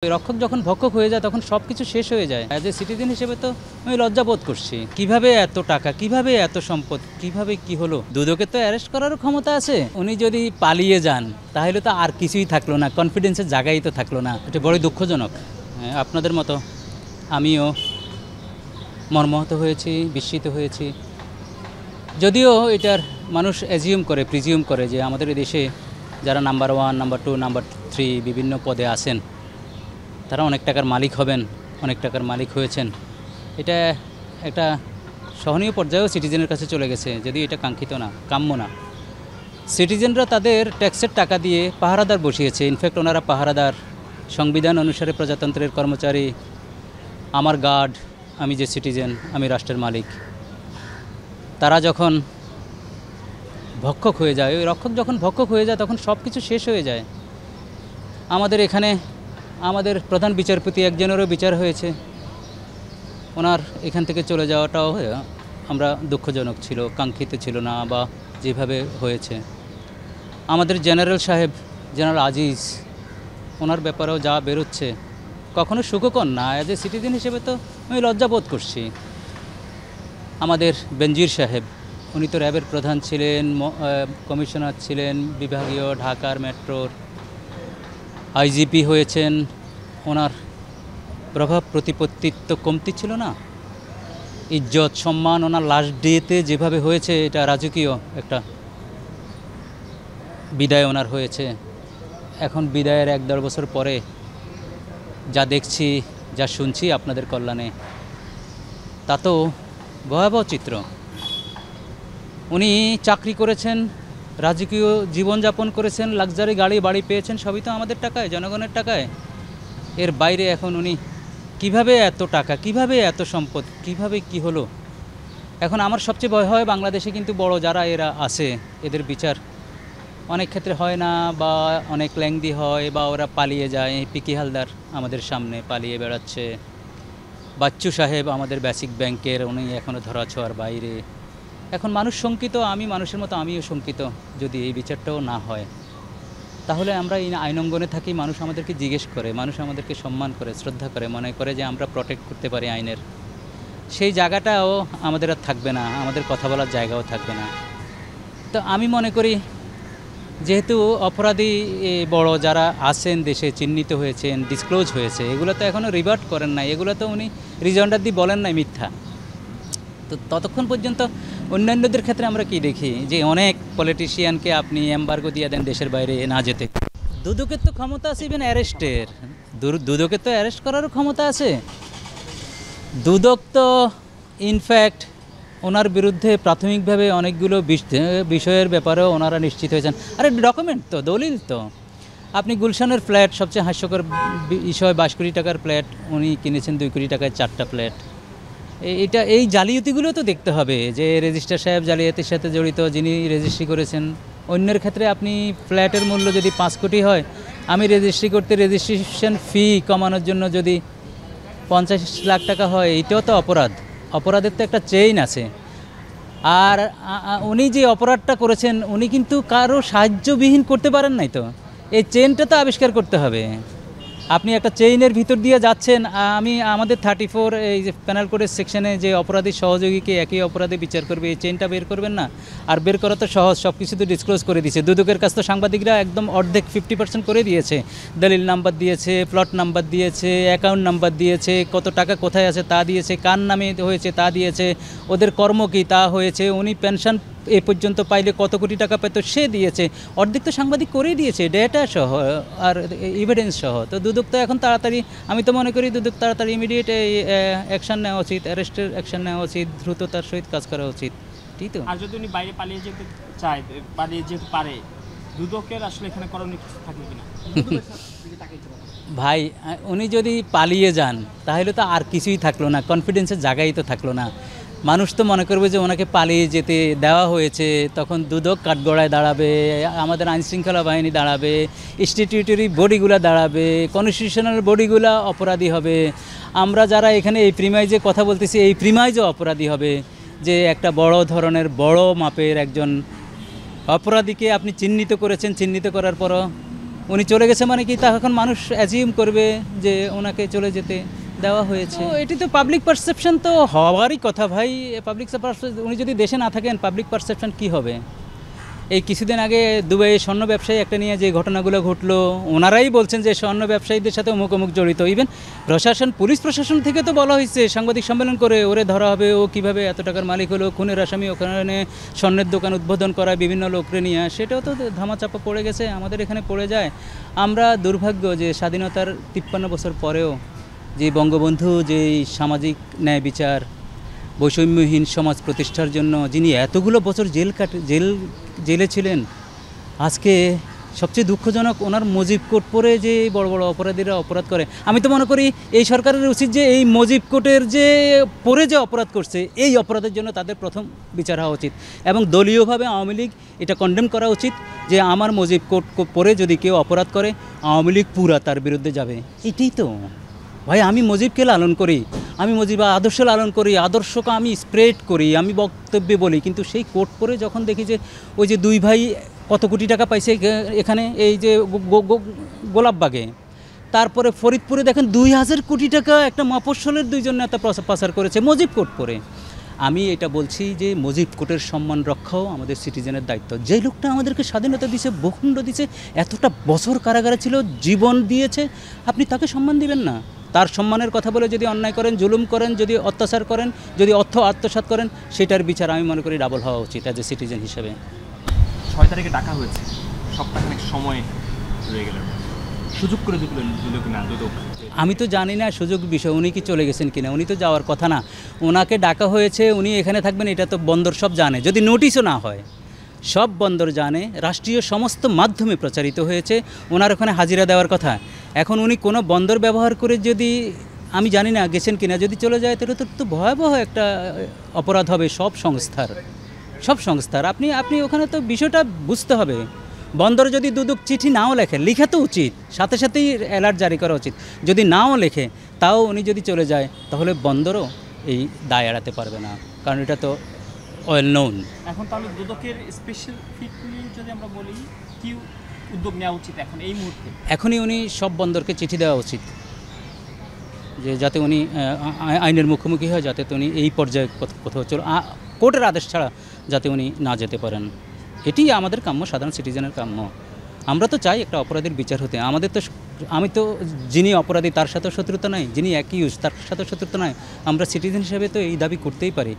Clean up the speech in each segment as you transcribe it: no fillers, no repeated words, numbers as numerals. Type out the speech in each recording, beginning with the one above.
রক্ষক যখন ভক্ষক হয়ে যায় তখন সব কিছু শেষ হয়ে যায়। অ্যাজ এ সিটিজেন হিসেবে তো আমি লজ্জাবোধ করছি। কিভাবে এত টাকা, কিভাবে এত সম্পদ, কিভাবে কি হলো? দুদকে তো অ্যারেস্ট করারও ক্ষমতা আছে। উনি যদি পালিয়ে যান তাহলে তো আর কিছুই থাকলো না, কনফিডেন্সের জায়গায় তো থাকলো না। এটা বড়ই দুঃখজনক। আপনাদের মতো আমিও মর্মাহত হয়েছি, বিস্মিত হয়েছি। যদিও এটার মানুষ প্রিজিউম করে যে আমাদের দেশে যারা নাম্বার 1, নাম্বার 2, নাম্বার 3 বিভিন্ন পদে আছেন তারা অনেক টাকার মালিক হবেন, অনেক টাকার মালিক হয়েছেন। এটা একটা সহনীয় পর্যায়েও সিটিজেনের কাছে চলে গেছে, যদিও এটা কাঙ্ক্ষিত না, কাম্য না। সিটিজেনরা তাদের ট্যাক্সের টাকা দিয়ে পাহারাদার বসিয়েছে। ইনফ্যাক্ট ওনারা পাহারাদার, সংবিধান অনুসারে প্রজাতন্ত্রের কর্মচারী। আমার গার্ড, আমি যে সিটিজেন, আমি রাষ্ট্রের মালিক। তারা যখন ভক্ষক হয়ে যায়, ওই রক্ষক যখন ভক্ষক হয়ে যায় তখন সব কিছু শেষ হয়ে যায়। আমাদের এখানে আমাদের প্রধান বিচারপতি একজনেরও বিচার হয়েছে। ওনার এখান থেকে চলে যাওয়াটাও আমরা দুঃখজনক ছিল, কাঙ্ক্ষিত ছিল না, বা যেভাবে হয়েছে। আমাদের জেনারেল আজিজ, ওনার ব্যাপারেও যা বেরোচ্ছে কখনো সুখকর না। অ্যাজ এ সিটিজেন হিসেবে তো আমি লজ্জাবোধ করছি। আমাদের বেনজির সাহেব, উনি তো র্যাবের প্রধান ছিলেন, কমিশনার ছিলেন বিভাগীয়, ঢাকার মেট্রোর আইজিপি হয়েছেন। ওনার প্রভাব প্রতিপত্তি তো কমতি ছিল না। ইজ্জত সম্মান ওনার লাস্ট ডেতে যেভাবে হয়েছে, এটা রাজকীয় একটা বিদায় ওনার হয়েছে। এখন বিদায়ের 1-1.5 বছর পরে যা দেখছি, যা শুনছি আপনাদের কল্যাণে, তা তো ভয়াবহ চিত্র। উনি চাকরি করেছেন, রাজকীয় জীবনযাপন করেছেন, লাক্সারি গাড়ি বাড়ি পেয়েছেন, সবই তো আমাদের টাকায়, জনগণের টাকায়। এর বাইরে এখন উনি কিভাবে এত টাকা, কিভাবে এত সম্পদ, কিভাবে কি হলো? এখন আমার সবচেয়ে ভয় হয় বাংলাদেশে কিন্তু বড় যারা এরা আছে, এদের বিচার অনেক ক্ষেত্রে হয় না, বা অনেক ল্যাংদি হয়, বা ওরা পালিয়ে যায়। পিকি হালদার আমাদের সামনে পালিয়ে বেড়াচ্ছে। বাচ্চু সাহেব আমাদের বেসিক ব্যাংকের, উনি এখনও ধরাছোঁয়ার বাইরে। এখন মানুষ শঙ্কিত, আমি মানুষের মতো আমিও শঙ্কিত। যদি এই বিচারটাও না হয় তাহলে আমরা এই আইনঙ্গনে থাকি, মানুষ আমাদেরকে জিজ্ঞেস করে, মানুষ আমাদেরকে সম্মান করে, শ্রদ্ধা করে, মনে করে যে আমরা প্রোটেক্ট করতে পারি আইনের। সেই জায়গাটাও আমাদের আর থাকবে না, আমাদের কথা বলার জায়গাও থাকবে না। তো আমি মনে করি যেহেতু অপরাধী বড় যারা আছেন দেশে, চিহ্নিত হয়েছেন, ডিসক্লোজ হয়েছে, এগুলো তো এখনও রিভার্ট করেন নাই, এগুলো তো উনি রিজন্ডার দিয়ে বলেন নাই মিথ্যা। তো ততক্ষণ পর্যন্ত অন্যান্যদের ক্ষেত্রে আমরা কি দেখি যে অনেক পলিটিশিয়ানকে আপনি এম্বার্গো দিয়ে দেন দেশের বাইরে না যেতে। দুদকের তো ক্ষমতা আছে ইভেন অ্যারেস্টের, দুদকের তো অ্যারেস্ট করারও ক্ষমতা আছে। দুদক তো ইনফ্যাক্ট ওনার বিরুদ্ধে প্রাথমিকভাবে অনেকগুলো বিষয়ের ব্যাপারেও ওনারা নিশ্চিত হয়েছেন। আরে ডকুমেন্ট তো, দলিল তো। আপনি গুলশানের ফ্ল্যাট, সবচেয়ে হাস্যকর বিষয়, 22 কোটি টাকার ফ্ল্যাট উনি কিনেছেন 2 কোটি টাকায় 4টা ফ্ল্যাট। এই জালিয়াতিগুলো তো দেখতে হবে যে রেজিস্ট্রার সাহেব জালিয়াতির সাথে জড়িত, যিনি রেজিস্ট্রি করেছেন। অন্যের ক্ষেত্রে আপনি ফ্ল্যাটের মূল্য যদি 5 কোটি হয়, আমি রেজিস্ট্রি করতে রেজিস্ট্রেশন ফি কমানোর জন্য যদি 50 লাখ টাকা হয়, এইটাও তো অপরাধ। অপরাধের তো একটা চেইন আছে। আর উনি যে অপরাধটা করেছেন, উনি কিন্তু কারো সাহায্যবিহীন করতে পারেন নাই। তো এই চেইনটা তো আবিষ্কার করতে হবে। আপনি একটা চেইনের ভিতর দিয়ে যাচ্ছেন। আমাদের 34 এই যে প্যানেল কোডের সেকশনে যে অপরাধী সহযোগীকে একই অপরাধে বিচার করবে, এই চেইনটা বের করবেন না? আর বের করা তো সহজ, সব কিছু তো ডিসক্লোজ করে দিয়েছে। দুদকের কাছ তো সাংবাদিকরা একদম অর্ধেক 50% করে দিয়েছে। দলিল নাম্বার দিয়েছে, প্লট নাম্বার দিয়েছে, অ্যাকাউন্ট নাম্বার দিয়েছে, কত টাকা কোথায় আছে তা দিয়েছে, কার নামে হয়েছে তা দিয়েছে, ওদের কর্ম কী তা হয়েছে, উনি পেনশন এ পর্যন্ত পাইলে কত কোটি টাকা পেত সে দিয়েছে। অর্ধেক তো সাংবাদিক করেই দিয়েছে, ডেটা সহ আর এভিডেন্স সহ। তো দুদক তো এখন তাড়াতাড়ি, আমি তো মনে করি দুদক তাড়াতাড়ি ইমিডিয়েট অ্যাকশান নেওয়া উচিত, অ্যারেস্টের অ্যাকশান নেওয়া উচিত, দ্রুততার সহিত কাজ করা উচিত। ঠিক তো? আর যদি উনি বাইরে পালিয়ে যেতে চায়, পালিয়ে যেতে পারে, দুদকের আসলে এখানে করণীয় কিছু থাকে কিনা? ভাই, উনি যদি পালিয়ে যান তাহলে তো আর কিছুই থাকলো না, কনফিডেন্সের জায়গায় তো থাকলো না। মানুষ তো মনে করবে যে ওনাকে পালিয়ে যেতে দেওয়া হয়েছে, তখন দুদক কাঠগড়ায় দাঁড়াবে, আমাদের আইনশৃঙ্খলা বাহিনী দাঁড়াবে, স্ট্যাটিউটরি বডিগুলো দাঁড়াবে, কনস্টিটিউশনাল বডিগুলো অপরাধী হবে। আমরা যারা এখানে এই প্রিমাইজে কথা বলতেছি, এই প্রিমাইজও অপরাধী হবে। যে একটা বড় ধরনের, বড় মাপের একজন অপরাধীকে আপনি চিহ্নিত করেছেন, চিহ্নিত করার পরও উনি চলে গেছে মানে কি, তা এখন মানুষ অ্যাজিউম করবে যে ওনাকে চলে যেতে দেওয়া হয়েছে। এটি তো পাবলিক পারসেপশন তো হওয়ারই কথা ভাই। পাবলিক পারসেপশন, উনি যদি দেশে না থাকেন পাবলিক পারসেপশন কী হবে? এই কিছুদিন আগে দুবাইয়ে স্বর্ণ ব্যবসায়ী একটা নিয়ে যে ঘটনাগুলো ঘটলো, ওনারাই বলছেন যে স্বর্ণ ব্যবসায়ীদের সাথে অমুক অমুক জড়িত। ইভেন প্রশাসন, পুলিশ প্রশাসন থেকে তো বলা হয়েছে সাংবাদিক সম্মেলন করে, ওরে ধরা হবে, ও কীভাবে এত টাকার মালিক হলো, খুনের আসামি, ওখানে স্বর্ণের দোকান উদ্বোধন করা বিভিন্ন লোকরে নিয়ে, সেটাও তো ধামাচাপা পড়ে গেছে, আমাদের এখানে পড়ে যায়। আমরা দুর্ভাগ্য যে স্বাধীনতার 53 বছর পরেও যে বঙ্গবন্ধু যে সামাজিক ন্যায় বিচার, বৈষম্যহীন সমাজ প্রতিষ্ঠার জন্য যিনি এতগুলো বছর জেলে ছিলেন, আজকে সবচেয়ে দুঃখজনক ওনার মুজিব কোড পরে যে বড় বড় অপরাধীরা অপরাধ করে। আমি তো মনে করি এই সরকারের উচিত যে এই মুজিব কোডের যে পরে যে অপরাধ করছে, এই অপরাধের জন্য তাদের প্রথম বিচার হওয়া উচিত, এবং দলীয়ভাবে আওয়ামী লীগ এটা কন্ডেম করা উচিত যে আমার মুজিব কোড পরে যদি কেউ অপরাধ করে, আওয়ামী লীগ পুরা তার বিরুদ্ধে যাবে। এটাই তো ভাই, আমি মুজিবকে লালন করি, আমি মুজিব আদর্শ লালন করি, আদর্শকে আমি স্প্রেড করি, আমি বক্তব্যে বলি, কিন্তু সেই কোট পরে যখন দেখি যে ওই যে দুই ভাই কত কোটি টাকা পাইছে এখানে, এই যে গোলাপবাগে, তারপরে ফরিদপুরে দেখেন 2000 কোটি টাকা একটা মফস্বলের দুইজন নেতা পাচার করেছে মুজিব কোট পরে। আমি এটা বলছি যে মুজিব কোটের সম্মান রক্ষাও আমাদের সিটিজেনের দায়িত্ব। যে লোকটা আমাদেরকে স্বাধীনতা দিয়েছে, ভূখণ্ড দিয়েছে, এতটা বছর কারাগারে ছিল, জীবন দিয়েছে, আপনি তাকে সম্মান দিবেন না? তার সম্মানের কথা বলে যদি অন্যায় করেন, জুলুম করেন, যদি অত্যাচার করেন, যদি অর্থ আত্মসাৎ করেন, সেটার বিচার আমি মনে করি ডাবল হওয়া উচিত অ্যাজ এ সিটিজেন হিসেবে। 6 তারিখে ডাকা হয়েছে, সপ্তাহখানেক সময় রয়ে গেল, সুযোগ করে দিল কিনা দুদক? আমি তো জানি না সুযোগ বিষয়, উনি কি চলে গেছেন কিনা, উনি তো যাওয়ার কথা না। ওনাকে ডাকা হয়েছে, উনি এখানে থাকবেন, এটা তো বন্দর সব জানে, যদি নোটিশও না হয় সব বন্দর জানে, রাষ্ট্রীয় সমস্ত মাধ্যমে প্রচারিত হয়েছে ওনার ওখানে হাজিরা দেওয়ার কথা। এখন উনি কোনো বন্দর ব্যবহার করে যদি, আমি জানি না গেছেন কিনা, যদি চলে যায় তাহলে তো ভয়াবহ একটা অপরাধ হবে সব সংস্থার। আপনি ওখানে তো বিষয়টা বুঝতে হবে। বন্দর যদি দুদক চিঠি নাও লেখে, লিখা তো উচিত, সাথে সাথেই অ্যালার্ট জারি করা উচিত। যদি নাও লেখে, তাও উনি যদি চলে যায়, তাহলে বন্দরও এই দায় এড়াতে পারবে না, কারণ এটা তো ওয়েল নোন। এখন তাহলে দুদকের স্পেশাল যদি আমরা বলি, কি উদ্যোগ নেওয়া উচিত এখন এই মুহূর্তে? এখনই উনি সব বন্দরকে চিঠি দেওয়া উচিত যে যাতে উনি আইনের মুখোমুখি হয়, যাতে উনি এই পর্যায়ে কোথাও কোর্টের আদেশ ছাড়া যাতে উনি না যেতে পারেন। এটি আমাদের কাম্য, সাধারণ সিটিজেনের কাম্য। আমরা তো চাই একটা অপরাধীর বিচার হতে। আমি তো যিনি অপরাধী তার সাথেও শত্রুতা নাই, যিনি অ্যাকিউজ তার সাথেও শত্রুতা নাই। আমরা সিটিজেন হিসেবে তো এই দাবি করতেই পারি।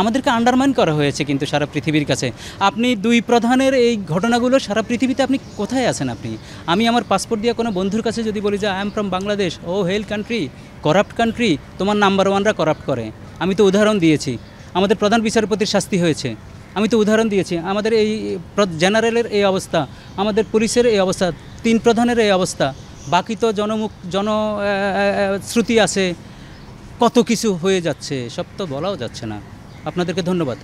আমাদেরকে আন্ডারমাইন করা হয়েছে কিন্তু সারা পৃথিবীর কাছে। আপনি দুই প্রধানের এই ঘটনাগুলো সারা পৃথিবীতে আপনি কোথায় আছেন? আমি আমার পাসপোর্ট দিয়ে কোনো বন্ধুর কাছে যদি বলি যে I am from Bangladesh, oh hell country, corrupt country, তোমার নাম্বার ওয়ানরা করাপ্ট করে। আমি তো উদাহরণ দিয়েছি, আমাদের প্রধান বিচারপতির শাস্তি হয়েছে, আমি তো উদাহরণ দিয়েছি। আমাদের এই জেনারেলের এই অবস্থা, আমাদের পুলিশের এই অবস্থা, 3 প্রধানের এই অবস্থা, বাকি তো জনশ্রুতি আছে, কত কিছু হয়ে যাচ্ছে, সব তো বলাও যাচ্ছে না। আপনাদেরকে ধন্যবাদ।